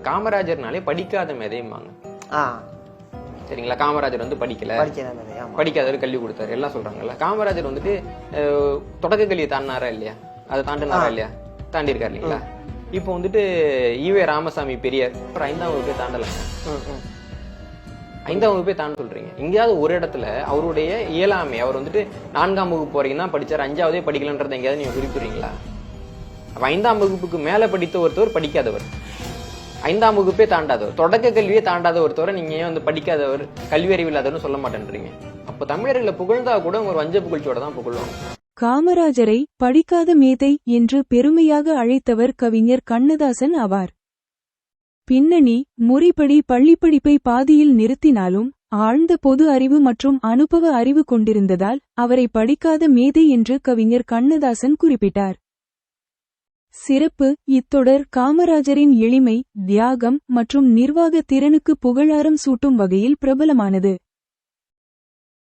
காமராஜர்னாலே படிக்காத மேதைம்பாங்க. சரிங்களா? காமராஜர் வந்து படிக்காதவர் கல்வி கொடுத்தாரு எல்லாம் சொல்றாங்கல்ல. காமராஜர் வந்துட்டு தொடக்க கல்வியை தாண்டினாரா இல்லையா? அதை தாண்டினாரா இல்லையா? தாண்டி இருக்காரு இல்லைங்களா? இப்போ வந்துட்டு ஈவே ராமசாமி பெரியார் 5ஆம் வகுப்பே தாண்டலாங்க. 5ஆம் வகுப்பே தாண்ட சொல்றீங்க. எங்கேயாவது ஒரு இடத்துல அவருடைய இயலாமை, அவர் வந்துட்டு 4ஆம் வகுப்பு வரைக்கும் தான் படிச்சார், 5ஆவதே படிக்கலன்றதை எங்கேயாவது நீங்க குறிப்பிடுறீங்களா? அப்ப 5ஆம் வகுப்புக்கு மேல படித்த ஒருத்தவர் படிக்காதவர், 5ஆம் வகுப்பே தாண்டாதவர், தொடக்க கல்வியே தாண்டாத ஒருத்தவரை நீங்க ஏன் வந்து படிக்காதவர், கல்வி அறிவு இல்லாதவர்னு சொல்ல மாட்டேன்றீங்க? அப்ப தமிழர்களை புகழ்ந்தா கூட ஒரு வஞ்ச புகழ்ச்சியோட தான் புகழ்வாங்க. காமராஜரை படிக்காத மேதை என்று பெருமையாக அழைத்தவர் கவிஞர் கண்ணதாசன் ஆவார். பின்னணி முறைப்படி பள்ளிப்படிப்பை பாதியில் நிறுத்தினாலும் ஆழ்ந்த பொது அறிவு மற்றும் அனுபவ அறிவு கொண்டிருந்ததால் அவரை படிக்காத மேதை என்று கவிஞர் கண்ணதாசன் குறிப்பிட்டார். சிறப்பு: இத்தொடர் காமராஜரின் எளிமை, தியாகம் மற்றும் நிர்வாக திறனுக்கு புகழாரம் சூட்டும் வகையில் பிரபலமானது.